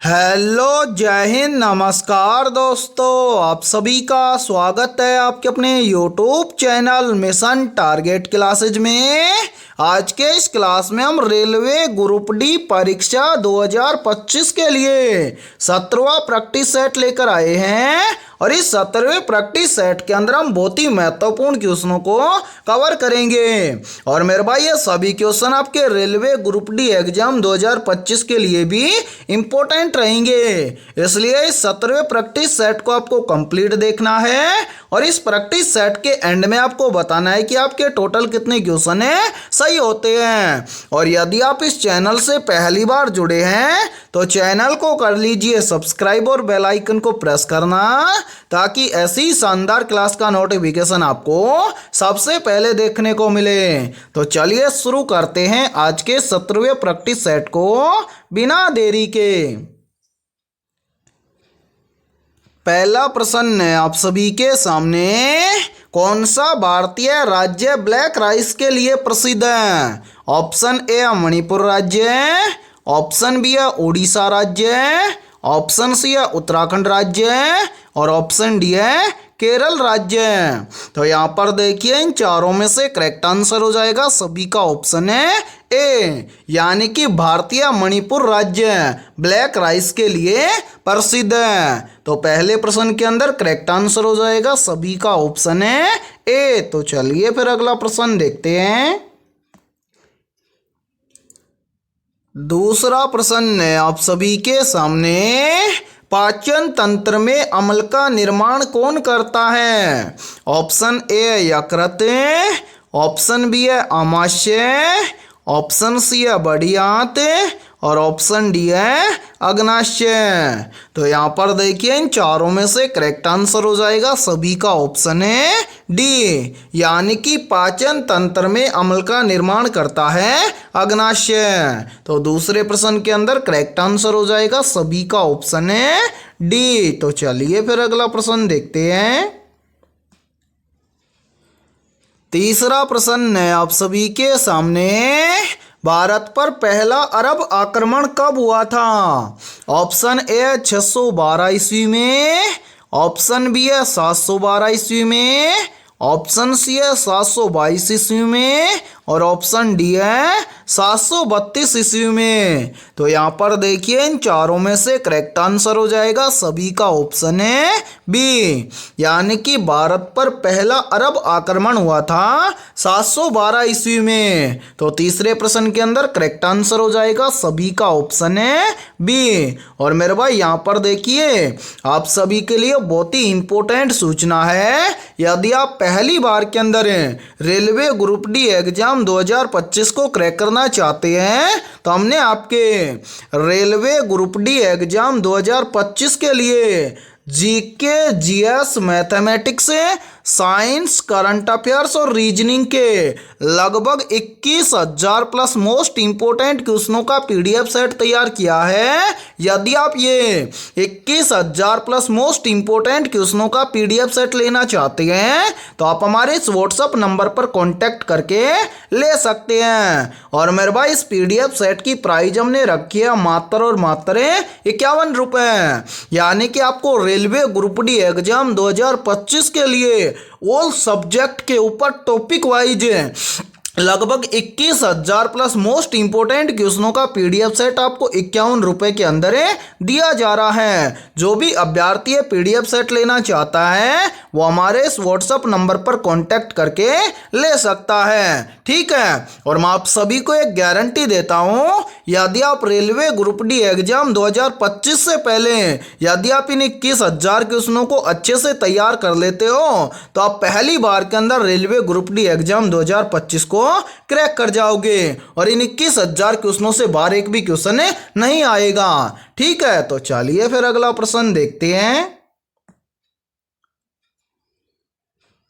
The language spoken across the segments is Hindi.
हेलो, जय हिंद, नमस्कार दोस्तों। आप सभी का स्वागत है आपके अपने YouTube channel mission target classes में। आज के इस क्लास में हम रेलवे ग्रुप डी परीक्षा 2025 के लिए 17वां प्रैक्टिस सेट लेकर आए हैं और इस 17वें प्रैक्टिस सेट के अंदर हम बहुत ही महत्वपूर्ण क्वेश्चनों को कवर करेंगे। और मेरे भाई ये सभी क्वेश्चन आपके रेलवे ग्रुप डी एग्जाम 2025 के लिए भी इम्पोर्टेंट रहेंगे, इसलिए इस 17वें प्रैक्टिस सेट को आपको कंप्लीट देखना है और इस प्रैक्टिस सेट के एंड में आपको बताना है कि आपके टोटल कितने क्वेश्चन है सही होते हैं। और यदि आप इस चैनल से पहली बार जुड़े हैं तो चैनल को कर लीजिए सब्सक्राइब और बेल आइकन को प्रेस करना, ताकि ऐसी शानदार क्लास का नोटिफिकेशन आपको सबसे पहले देखने को मिले। तो चलिए शुरू करते हैं आज के 17वें प्रैक्टिस सेट को बिना देरी के। पहला प्रश्न है आप सभी के सामने, कौन सा भारतीय राज्य ब्लैक राइस के लिए प्रसिद्ध है? ऑप्शन ए है मणिपुर राज्य, ऑप्शन बी है उड़ीसा राज्य, ऑप्शन सी है उत्तराखंड राज्य और ऑप्शन डी है केरल राज्य। तो यहाँ पर देखिए इन चारों में से करेक्ट आंसर हो जाएगा सभी का ऑप्शन है ए, यानी कि भारतीय मणिपुर राज्य ब्लैक राइस के लिए प्रसिद्ध है। तो पहले प्रश्न के अंदर करेक्ट आंसर हो जाएगा सभी का ऑप्शन है ए। तो चलिए फिर अगला प्रश्न देखते हैं। दूसरा प्रश्न है आप सभी के सामने, पाचन तंत्र में अम्ल का निर्माण कौन करता है? ऑप्शन ए है यकृत, ऑप्शन बी है आमाशय, ऑप्शन सी है बड़ी आंत और ऑप्शन डी है अग्नाशय। तो यहाँ पर देखिए इन चारों में से करेक्ट आंसर हो जाएगा सभी का ऑप्शन है डी, यानी कि पाचन तंत्र में अम्ल का निर्माण करता है अग्नाशय। तो दूसरे प्रश्न के अंदर करेक्ट आंसर हो जाएगा सभी का ऑप्शन है डी। तो चलिए फिर अगला प्रश्न देखते हैं। तीसरा प्रश्न है आप सभी के सामने, भारत पर पहला अरब आक्रमण कब हुआ था? ऑप्शन ए 612 ईस्वी में, ऑप्शन बी है 712 ईस्वी में, ऑप्शन सी है 722 ईस्वी में और ऑप्शन डी है 732 ईस्वी में। तो यहाँ पर देखिए इन चारों में से करेक्ट आंसर हो जाएगा सभी का ऑप्शन है बी, यानी कि भारत पर पहला अरब आक्रमण हुआ था 712 ईस्वी में। तो तीसरे प्रश्न के अंदर करेक्ट आंसर हो जाएगा सभी का ऑप्शन है बी। और मेरे भाई यहाँ पर देखिए आप सभी के लिए बहुत ही इंपॉर्टेंट सूचना है, यदि आप पहली बार के अंदर रेलवे ग्रुप डी एग्जाम 2025 को क्रैक करना चाहते हैं तो हमने आपके रेलवे ग्रुप डी एग्जाम 2025 के लिए GK, GS, mathematics, science, current affairs और रीजनिंग के लगभग 21,000 प्लस मोस्ट इंपोर्टेंट क्वेश्चनों का पीडीएफ सेट तैयार किया है। यदि आप ये 21,000 प्लस मोस्ट इंपोर्टेंट क्वेश्चनों का पीडीएफ सेट लेना चाहते हैं तो आप हमारे इस व्हाट्सएप नंबर पर कांटेक्ट करके ले सकते हैं। और मेरे भाई इस पीडीएफ सेट की प्राइस हमने रखी है मात्र और मात्र 51 रुपये, यानी कि आपको रेलवे ग्रुप डी एग्जाम 2025 के लिए ऑल सब्जेक्ट के ऊपर टॉपिक वाइज लगभग 21,000 प्लस मोस्ट इंपोर्टेंट क्वेश्चनों का पीडीएफ सेट आपको 51 रुपए के अंदर दिया जा रहा है। जो भी अभ्यर्थी पीडीएफ सेट लेना चाहता है वो हमारे इस व्हाट्सएप नंबर पर कांटेक्ट करके ले सकता है, ठीक है। और मैं आप सभी को एक गारंटी देता हूं, यदि आप रेलवे ग्रुप डी एग्जाम 2025 से पहले यदि आप इन 21,000 क्वेश्चनों को अच्छे से तैयार कर लेते हो तो आप पहली बार के अंदर रेलवे ग्रुप डी एग्जाम 2025 को क्रैक कर जाओगे और इन 21,000 क्वेश्चनों से बाहर एक भी क्वेश्चन नहीं आएगा, ठीक है। तो चलिए फिर अगला प्रश्न देखते हैं।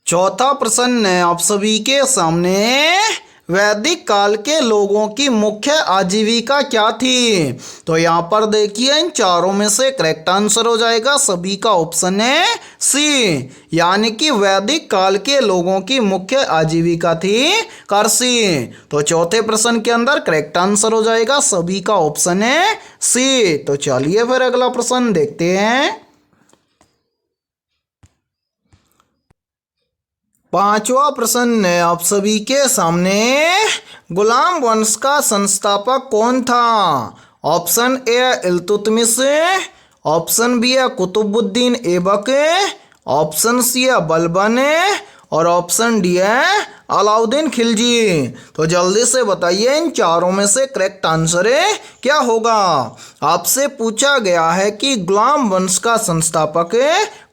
चौथा प्रश्न है आप सभी के सामने, वैदिक काल के लोगों की मुख्य आजीविका क्या थी? तो यहाँ पर देखिए इन चारों में से करेक्ट आंसर हो जाएगा सभी का ऑप्शन है सी, यानी कि वैदिक काल के लोगों की मुख्य आजीविका थी कृषि। तो चौथे प्रश्न के अंदर करेक्ट आंसर हो जाएगा सभी का ऑप्शन है सी। तो चलिए फिर अगला प्रश्न देखते हैं। पांचवा प्रश्न है आप सभी के सामने, गुलाम वंश का संस्थापक कौन था? Option A Iltutmish, option B है कुतुबुद्दीन ऐबक, ऑप्शन सी है बलबन और ऑप्शन डी है अलाउद्दीन खिलजी। तो जल्दी से बताइए इन चारों में से करेक्ट आंसर क्या होगा। आपसे पूछा गया है कि गुलाम वंश का संस्थापक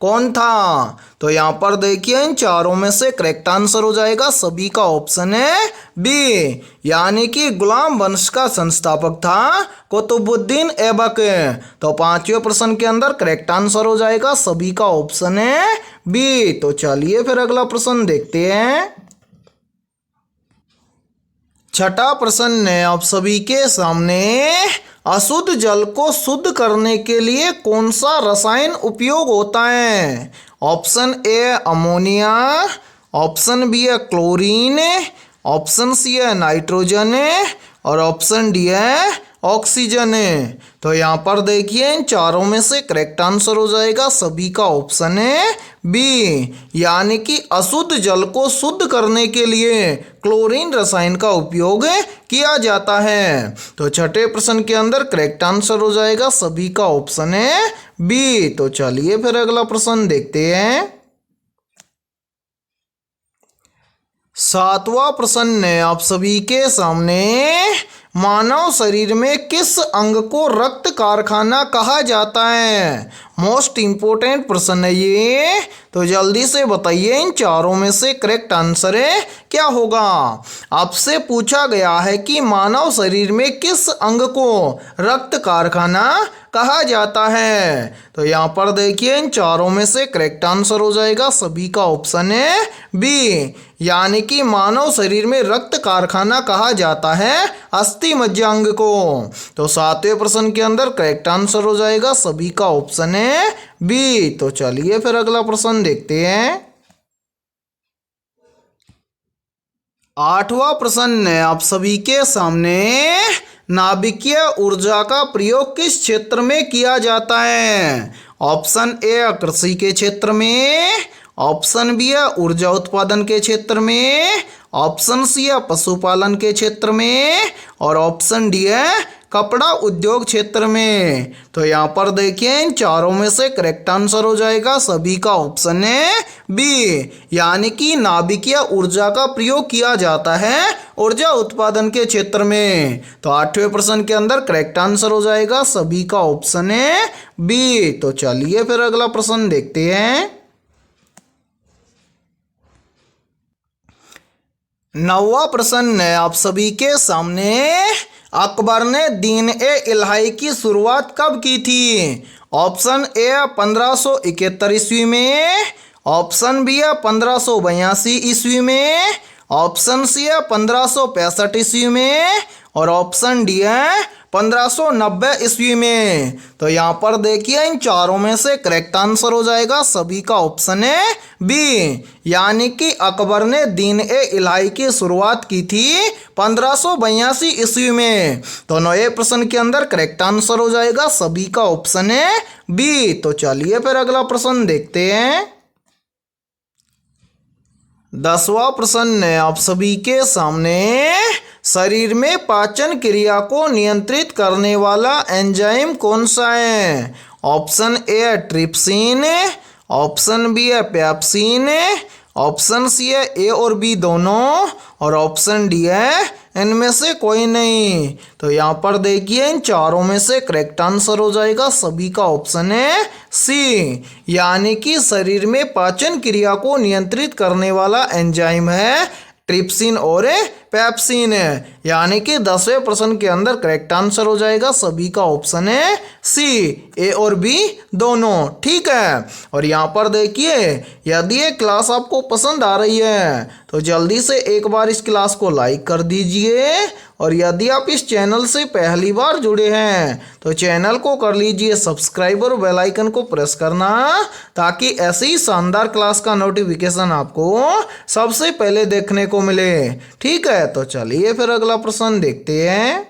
कौन था। तो यहाँ पर देखिए इन चारों में से करेक्ट आंसर हो जाएगा सभी का ऑप्शन है बी, यानी कि गुलाम वंश का संस्थापक था कुतुबुद्दीन ऐबक। तो पांचवें प्रश्न के अंदर करेक्ट आंसर हो जाएगा सभी का ऑप्शन है बी। तो चलिए फिर अगला प्रश्न देखते हैं। छठा प्रश्न है आप सभी के सामने, अशुद्ध जल को शुद्ध करने के लिए कौन सा रसायन उपयोग होता है? Option A ammonia, option B है क्लोरीन, ऑप्शन सी है नाइट्रोजन और ऑप्शन डी है ऑक्सीजन। तो यहाँ पर देखिए इन चारों में से करेक्ट आंसर हो जाएगा सभी का ऑप्शन है बी, यानी कि अशुद्ध जल को शुद्ध करने के लिए क्लोरीन रसायन का उपयोग किया जाता है। तो छठे प्रश्न के अंदर करेक्ट आंसर हो जाएगा सभी का ऑप्शन है बी। तो चलिए फिर अगला प्रश्न देखते हैं। सातवां प्रश्न है आप सभी के सामने, मानव शरीर में किस अंग को रक्त कारखाना कहा जाता है? मोस्ट इंपोर्टेंट प्रश्न है ये। तो जल्दी से बताइए इन चारों में से करेक्ट आंसर क्या होगा। आपसे पूछा गया है कि मानव शरीर में किस अंग को रक्त कारखाना कहा जाता है। तो यहाँ पर देखिए इन चारों में से करेक्ट आंसर हो जाएगा सभी का ऑप्शन है बी, यानी कि मानव शरीर में रक्त कारखाना कहा जाता है अस्थि मज्जांग को। तो सातवें प्रश्न के अंदर करेक्ट आंसर हो जाएगा सभी का ऑप्शन है बी। तो चलिए फिर अगला प्रश्न देखते हैं। आठवां प्रश्न है आप सभी के सामने, नाभिकीय ऊर्जा का प्रयोग किस क्षेत्र में किया जाता है? ऑप्शन ए कृषि के क्षेत्र में, ऑप्शन बी है ऊर्जा उत्पादन के क्षेत्र में, ऑप्शन सी है पशुपालन के क्षेत्र में और ऑप्शन डी है कपड़ा उद्योग क्षेत्र में। तो यहाँ पर देखिए इन चारों में से करेक्ट आंसर हो जाएगा सभी का ऑप्शन है बी, यानी कि नाभिकीय ऊर्जा का प्रयोग किया जाता है ऊर्जा उत्पादन के क्षेत्र में। तो आठवें प्रश्न के अंदर करेक्ट आंसर हो जाएगा सभी का ऑप्शन है बी। तो चलिए फिर अगला प्रश्न देखते हैं। नौवां प्रश्न है आप सभी के सामने, अकबर ने दीन ए इलाही की शुरुआत कब की थी? ऑप्शन ए 1571 ईस्वी में, ऑप्शन बी है 1582 ईस्वी में, ऑप्शन सी है 1565 ईस्वी में और ऑप्शन डी है 1590 ईस्वी में। तो यहाँ पर देखिए इन चारों में से करेक्ट आंसर हो जाएगा सभी का ऑप्शन है बी, यानी कि अकबर ने दीन ए इलाही की शुरुआत की थी 1582 ईस्वी में। तो नौवें प्रश्न के अंदर करेक्ट आंसर हो जाएगा सभी का ऑप्शन है बी। तो चलिए फिर अगला प्रश्न देखते हैं। 10वां प्रश्न है आप सभी के सामने, शरीर में पाचन क्रिया को नियंत्रित करने वाला एंजाइम कौन सा है? ऑप्शन ए है ट्रिप्सिन, ऑप्शन बी है पेप्सिन, ऑप्शन सी है ए और बी दोनों और ऑप्शन डी है इनमें से कोई नहीं। तो यहाँ पर देखिए इन चारों में से करेक्ट आंसर हो जाएगा सभी का ऑप्शन है सी, यानी कि शरीर में पाचन क्रिया को नियंत्रित करने वाला एंजाइम है ट्रिप्सिन और पेप्सिन, यानी कि 10वें प्रश्न के अंदर करेक्ट आंसर हो जाएगा सभी का ऑप्शन है सी, ए और बी दोनों। ठीक है, और यहाँ पर देखिए यदि ये क्लास आपको पसंद आ रही है तो जल्दी से एक बार इस क्लास को लाइक कर दीजिए, और यदि आप इस चैनल से पहली बार जुड़े हैं तो चैनल को कर लीजिए सब्सक्राइब और बेल आइकन को प्रेस करना, ताकि ऐसी ही शानदार क्लास का नोटिफिकेशन आपको सबसे पहले देखने को मिले। ठीक है, तो चलिए फिर अगला प्रश्न देखते हैं।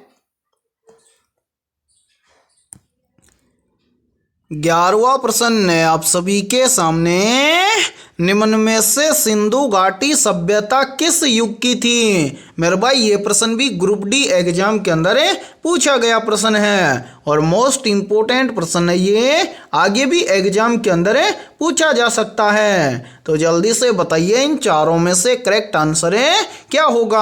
11वां प्रश्न है आप सभी के सामने, निम्न में से सिंधु घाटी सभ्यता किस युग की थी। मेरे भाई ये प्रश्न भी ग्रुप डी एग्जाम के अंदर पूछा गया प्रश्न है और मोस्ट इंपोर्टेंट प्रश्न है ये, आगे भी एग्जाम के अंदर पूछा जा सकता है। तो जल्दी से बताइए इन चारों में से करेक्ट आंसर क्या होगा।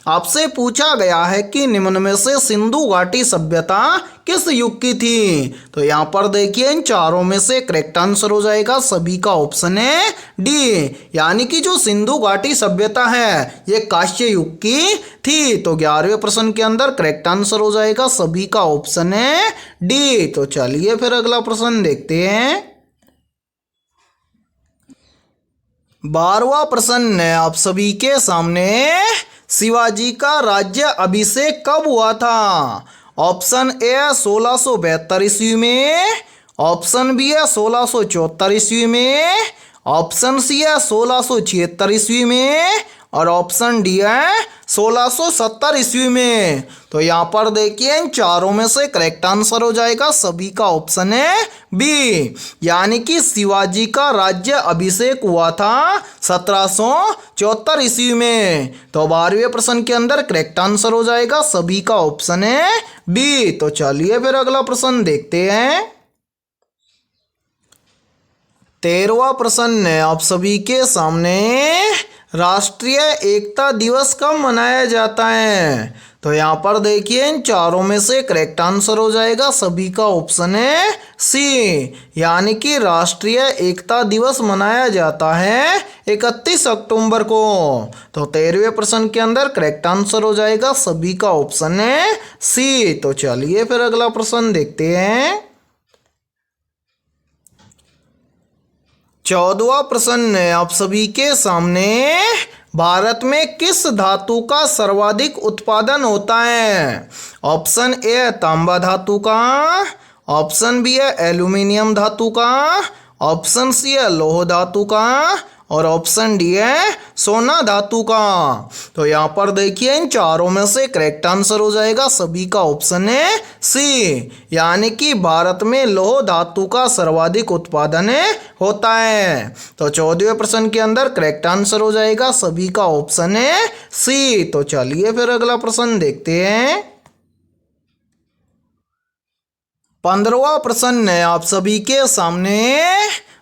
आपसे पूछा गया है कि निम्न में से सिंधु घाटी सभ्यता किस युग की थी। तो यहाँ पर देखिए इन चारों में से करेक्ट आंसर हो जाएगा सभी का ऑप्शन है डी, यानी कि जो सिंधु घाटी सभ्यता है ये कांस्य युग की थी। तो 11वें प्रश्न के अंदर करेक्ट आंसर हो जाएगा सभी का ऑप्शन है डी। तो चलिए फिर अगला प्रश्न देखते हैं। 12वां प्रश्न है आप सभी के सामने, शिवाजी का राज्य अभिषेक कब हुआ था। ऑप्शन ए 1672 ईस्वी में, ऑप्शन बी है 1674 ईस्वी में, ऑप्शन सी है 1676 ईस्वी में और ऑप्शन डी है 1670 ईस्वी में। तो यहाँ पर देखिए इन चारों में से करेक्ट आंसर हो जाएगा सभी का ऑप्शन है बी, यानी कि शिवाजी का राज्य अभिषेक हुआ था 1774 ईस्वी में। तो 12वें प्रश्न के अंदर करेक्ट आंसर हो जाएगा सभी का ऑप्शन है बी। तो चलिए फिर अगला प्रश्न देखते हैं। 13वां प्रश्न है आप सभी के सामने, राष्ट्रीय एकता दिवस कब मनाया जाता है। तो यहाँ पर देखिए इन चारों में से करेक्ट आंसर हो जाएगा सभी का ऑप्शन है सी, यानी कि राष्ट्रीय एकता दिवस मनाया जाता है 31 अक्टूबर को। तो 13वें प्रश्न के अंदर करेक्ट आंसर हो जाएगा सभी का ऑप्शन है सी। तो चलिए फिर अगला प्रश्न देखते हैं। 14वां प्रश्न है आप सभी के सामने, भारत में किस धातु का सर्वाधिक उत्पादन होता है। ऑप्शन ए है तांबा धातु का, ऑप्शन बी है एल्यूमिनियम धातु का, ऑप्शन सी है लौह धातु का और ऑप्शन डी है सोना धातु का। तो यहाँ पर देखिए इन चारों में से करेक्ट आंसर हो जाएगा सभी का ऑप्शन है सी, यानी कि भारत में लौह धातु का सर्वाधिक उत्पादन होता है। तो 14वें प्रश्न के अंदर करेक्ट आंसर हो जाएगा सभी का ऑप्शन है सी। तो चलिए फिर अगला प्रश्न देखते हैं। 15वां प्रश्न है आप सभी के सामने,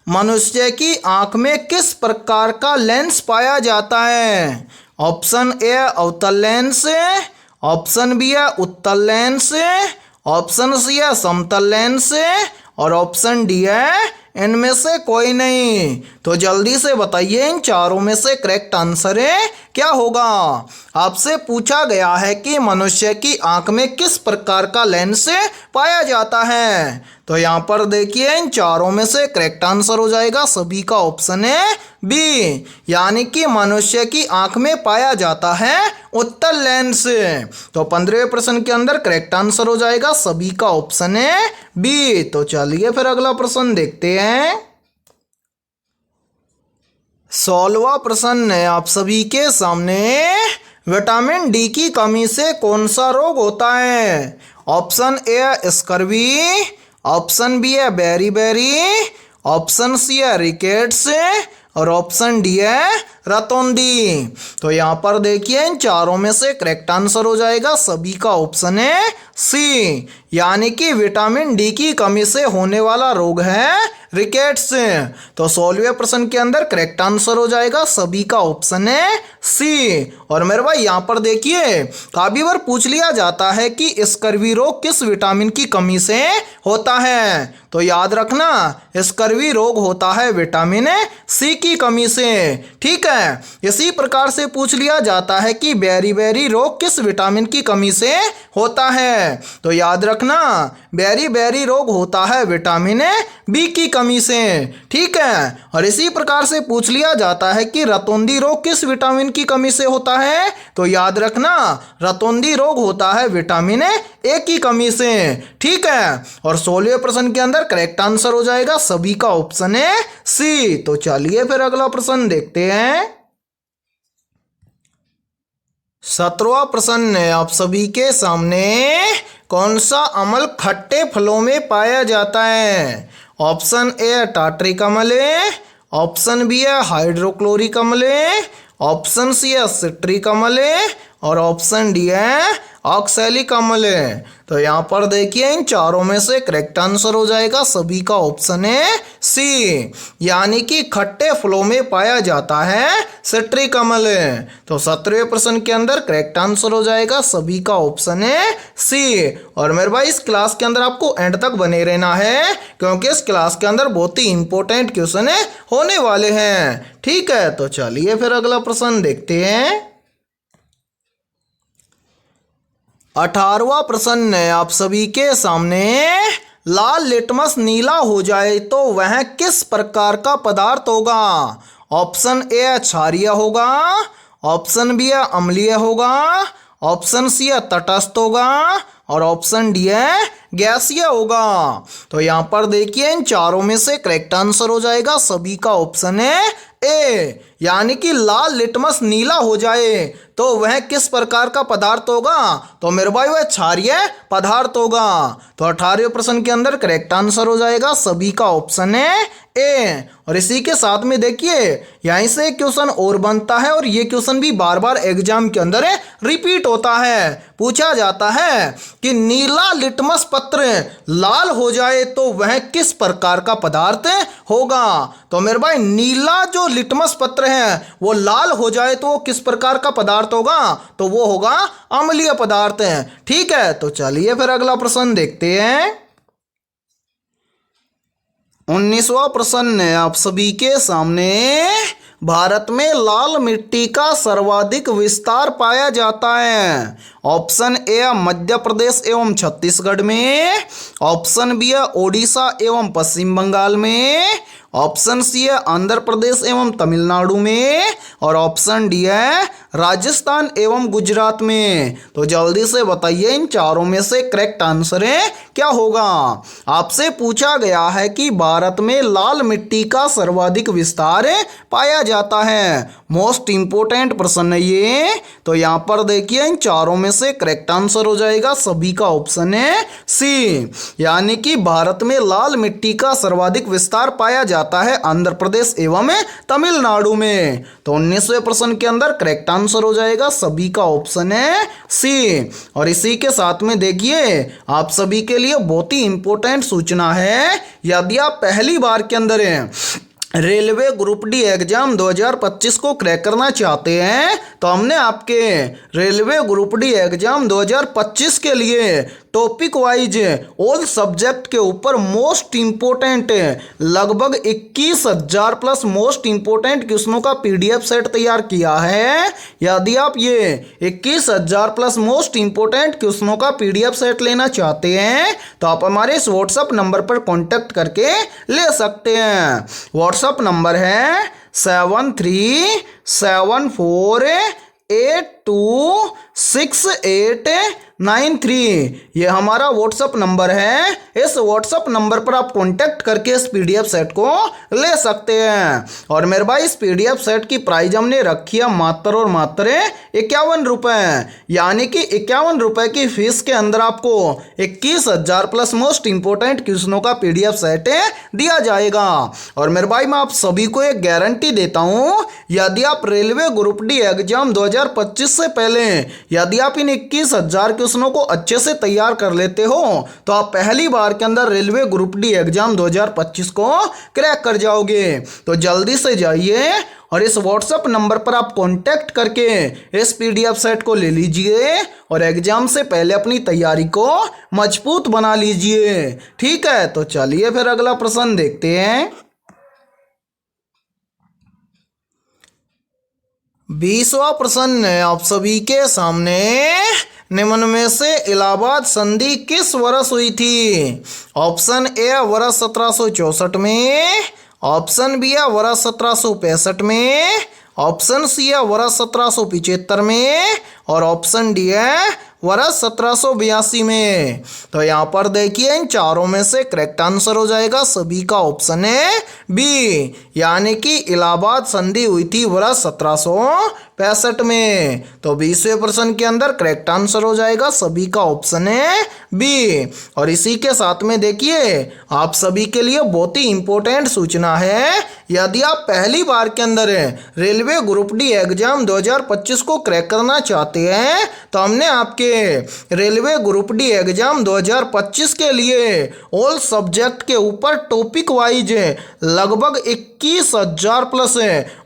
मनुष्य की आंख में किस प्रकार का लेंस पाया जाता है। ऑप्शन ए अवतल लेंस, ऑप्शन बी है उत्तल लेंस, ऑप्शन सी है समतल लेंस और ऑप्शन डी है इनमें से कोई नहीं। तो जल्दी से बताइए इन चारों में से करेक्ट आंसर क्या होगा। आपसे पूछा गया है कि मनुष्य की आंख में किस प्रकार का लेंस पाया जाता है। तो यहाँ पर देखिए इन चारों में से करेक्ट आंसर हो जाएगा सभी का ऑप्शन है बी, यानी कि मनुष्य की आंख में पाया जाता है उत्तल लेंस। तो 15वें प्रश्न के अंदर करेक्ट आंसर हो जाएगा सभी का ऑप्शन है बी। तो चलिए फिर अगला प्रश्न देखते हैं। 16वां प्रश्न है आप सभी के सामने, विटामिन डी की कमी से कौन सा रोग होता है। ऑप्शन ए है स्कर्वी, ऑप्शन बी है बेरी, ऑप्शन सी है रिकेट्स और ऑप्शन डी है रतौंधी। तो यहाँ पर देखिए इन चारों में से करेक्ट आंसर हो जाएगा सभी का ऑप्शन है सी, यानी कि विटामिन डी की कमी से होने वाला रोग है रिकेट्स। तो 16वें प्रश्न के अंदर करेक्ट आंसर हो जाएगा सभी का ऑप्शन है सी। और मेरे भाई यहाँ पर देखिए काफी बार पूछ लिया जाता है कि स्कर्वी रोग किस विटामिन की कमी से होता है। तो याद रखना स्कर्वी रोग होता है विटामिन सी की कमी से। ठीक है, इसी प्रकार से पूछ लिया जाता है कि बेरी रोग किस विटामिन की कमी से होता है। तो याद रखना बेरी रोग होता है विटामिन बी की कमी से। ठीक है, और इसी प्रकार से पूछ लिया जाता है कि रतौंधी रोग किस विटामिन की कमी से होता है। तो याद रखना रतौंधी रोग होता है विटामिन ए की कमी से। ठीक है, और 16वें प्रश्न के अंदर करेक्ट आंसर हो जाएगा सभी का ऑप्शन है सी। तो चलिए फिर अगला प्रश्न देखते हैं। 17वां प्रश्न है आप सभी के सामने, कौन सा अम्ल खट्टे फलों में पाया जाता है? ऑप्शन ए टार्ट्रिक अम्ल है, ऑप्शन बी है हाइड्रोक्लोरिक अम्ल है, ऑप्शन सी है सिट्रिक अम्ल है और ऑप्शन डी है ऑक्सैलिक अम्ल है। तो यहाँ पर देखिए इन चारों में से करेक्ट आंसर हो जाएगा सभी का ऑप्शन है सी, यानी कि खट्टे फलों में पाया जाता है सिट्रिक अम्ल। तो 17वें प्रश्न के अंदर करेक्ट आंसर हो जाएगा सभी का ऑप्शन है सी। और मेरे भाई इस क्लास के अंदर आपको एंड तक बने रहना है, क्योंकि इस क्लास के अंदर बहुत ही इंपॉर्टेंट क्वेश्चन होने वाले हैं। ठीक है, तो चलिए फिर अगला प्रश्न देखते हैं। 18वां प्रश्न है आप सभी के सामने। लाल लिटमस नीला हो जाए तो वह किस प्रकार का पदार्थ होगा? ऑप्शन ए क्षारीय होगा, ऑप्शन बी अम्लीय होगा, ऑप्शन सी तटस्थ होगा और ऑप्शन डी है गैसीय होगा। तो यहाँ पर देखिए इन चारों में से करेक्ट आंसर हो जाएगा सभी का ऑप्शन है ए, यानी कि लाल लिटमस नीला हो जाए तो वह किस प्रकार का पदार्थ होगा? तो मेरे भाई वह क्षारीय पदार्थ होगा। तो 18वें प्रश्न के अंदर करेक्ट आंसर हो जाएगा सभी का ऑप्शन है ए। और इसी के साथ में देखिए यहीं से क्वेश्चन और बनता है, और ये क्वेश्चन भी बार बार एग्जाम के अंदर रिपीट होता है। पूछा जाता है कि नीला लिटमस पत्र लाल हो जाए तो वह किस प्रकार का पदार्थ होगा? तो मेरे भाई नीला जो लिटमस पत्र है वो लाल हो जाए तो वो किस प्रकार का पदार्थ होगा? तो वो होगा अम्लीय पदार्थ है। ठीक है, तो चलिए फिर अगला प्रश्न देखते हैं। 19वां प्रश्न है आप सभी के सामने। भारत में लाल मिट्टी का सर्वाधिक विस्तार पाया जाता है। ऑप्शन ए मध्य प्रदेश एवं छत्तीसगढ़ में, ऑप्शन बी ओडिशा एवं पश्चिम बंगाल में, ऑप्शन सी है आंध्र प्रदेश एवं तमिलनाडु में और ऑप्शन डी है राजस्थान एवं गुजरात में। तो जल्दी से बताइए इन चारों में से करेक्ट आंसर क्या होगा? आपसे पूछा गया है कि भारत में लाल मिट्टी का सर्वाधिक विस्तार पाया जाता है। मोस्ट इंपोर्टेंट प्रश्न है ये। तो यहाँ पर देखिए इन चारों में से करेक्ट आंसर हो जाएगा सभी का ऑप्शन है सी, यानी कि भारत में लाल मिट्टी का सर्वाधिक विस्तार पाया जाता है आंध्र प्रदेश एवं तमिलनाडु में। तो 19वें प्रश्न के अंदर करेक्ट आंसर हो जाएगा सभी का ऑप्शन है सी। और इसी के साथ में देखिए आप सभी के लिए बहुत ही इंपॉर्टेंट सूचना है। यदि आप पहली बार के अंदर रेलवे ग्रुप डी एग्जाम 2025 को क्रैक करना चाहते हैं तो हमने आपके रेलवे ग्रुप डी एग्जाम 2025 के लिए टॉपिक वाइज ऑल सब्जेक्ट के ऊपर मोस्ट इंपोर्टेंट लगभग 21,000 प्लस मोस्ट इंपोर्टेंट क्वेश्चनों का पीडीएफ सेट तैयार किया है। यदि आप ये 21,000 प्लस मोस्ट इंपोर्टेंट क्वेश्चनों का पीडीएफ सेट लेना चाहते हैं तो आप हमारे इस व्हाट्सएप नंबर पर कॉन्टैक्ट करके ले सकते हैं। व्हाट्सएप नंबर है 7374826893। ये हमारा व्हाट्सएप नंबर है। इस व्हाट्सएप नंबर पर आप कांटेक्ट करके इस पीडीएफ सेट को ले सकते हैं। और मेरे भाई इस पीडीएफ सेट की प्राइस हमने रखी है मात्र और मात्र 51 रुपये, यानी कि 51 रुपये की फीस के अंदर आपको 21,000 प्लस मोस्ट इंपोर्टेंट क्वेश्चनों का पीडीएफ सेट दिया जाएगा। और मेरे भाई मैं आप सभी को एक गारंटी देता हूँ, यदि आप रेलवे ग्रुप डी एग्जाम 2025 से पहले यदि आप इन 21,000 क्वेश्चनों को अच्छे से तैयार कर लेते हो तो आप पहली बार के अंदर रेलवे ग्रुप डी एग्जाम 2025 को क्रैक कर जाओगे। तो जल्दी से जाइए और इस व्हाट्सएप नंबर पर आप कांटेक्ट करके इस पीडीएफ सेट को ले लीजिए और एग्जाम से पहले अपनी तैयारी को मजबूत बना लीजिए। ठीक है, तो चलिए फिर अगला प्रश्न देखते हैं। 20वां प्रश्न है आप सभी के सामने। निम्न में से इलाहाबाद संधि किस वर्ष हुई थी? ऑप्शन ए वर्ष 1764 में, ऑप्शन बी है वर्ष 1765 में, ऑप्शन सी है वर्ष 1775 में और ऑप्शन डी है वर्ष 1782 में। तो यहाँ पर देखिए इन चारों में से करेक्ट आंसर हो जाएगा सभी का ऑप्शन है बी, यानी कि इलाहाबाद संधि हुई थी वर्ष 1765 में। तो 20वें प्रश्न के अंदर करेक्ट आंसर हो जाएगा सभी का ऑप्शन है बी। और इसी के साथ में देखिए आप सभी के लिए बहुत ही इंपॉर्टेंट सूचना है, यदि आप पहली बार के अंदर रेलवे ग्रुप डी एग्जाम 2025 को क्रैक करना चाहते हैं तो हमने आपके रेलवे ग्रुप डी एग्जाम 2025 के लिए ऑल सब्जेक्ट के ऊपर टॉपिक वाइज लगभग 21,000 प्लस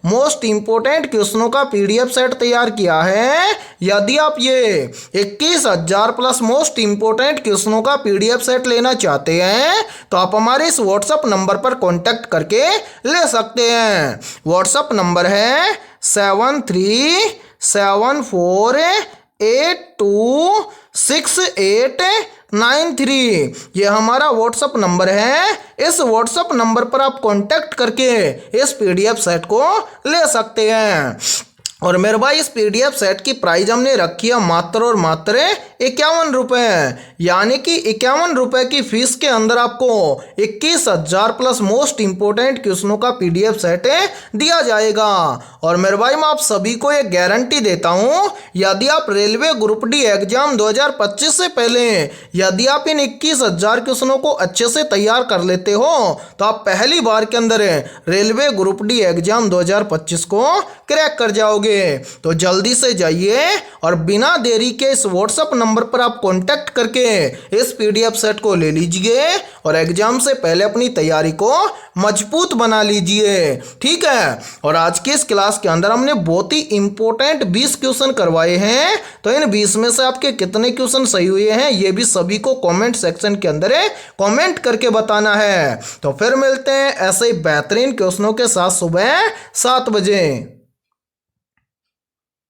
मोस्ट इंपोर्टेंट क्वेश्चनों का पीडीएफ सेट तैयार किया है। यदि आप ये 21,000 प्लस मोस्ट इंपोर्टेंट क्वेश्चनों का पीडीएफ सेट लेना चाहते हैं तो आप हमारे इस व्हाट्सएप नंबर पर कांटेक्ट करके ले सकते हैं। व्हाट्सएप नंबर है 7374826893। ये हमारा व्हाट्सएप नंबर है। इस व्हाट्सएप नंबर पर आप कांटेक्ट करके इस पीडीएफ सेट को ले सकते हैं। और मेरे भाई इस पीडीएफ सेट की प्राइस हमने रखी है मात्र और मात्र 51 रुपये, यानी कि 51 रुपये की फीस के अंदर आपको 21,000 प्लस मोस्ट इंपोर्टेंट क्वेश्चनों का पीडीएफ सेट दिया जाएगा। और मेरे भाई मैं आप सभी को एक गारंटी देता हूँ, यदि आप रेलवे ग्रुप डी एग्जाम 2025 से पहले यदि आप इन 21,000 क्वेश्चनों को अच्छे से तैयार कर लेते हो तो आप पहली बार के अंदर रेलवे ग्रुप डी एग्जाम 2025 को क्रैक कर जाओगे। तो जल्दी से जाइए और बिना देरी के इस व्हाट्सएप नंबर पर आप कांटेक्ट करके इस पीडीएफ सेट को ले लीजिए और एग्जाम से पहले अपनी तैयारी को मजबूत बना लीजिए, ठीक है। और आज के इस क्लास के अंदर हमने बहुत ही इंपॉर्टेंट 20 क्वेश्चन करवाए हैं, तो इन 20 में से आपके कितने क्वेश्चन सही हुए हैं ये भी सभी को कमेंट सेक्शन के अंदर कमेंट करके बताना है। तो फिर मिलते हैं ऐसे ही बेहतरीन क्वेश्चनों के साथ सुबह 7 बजे।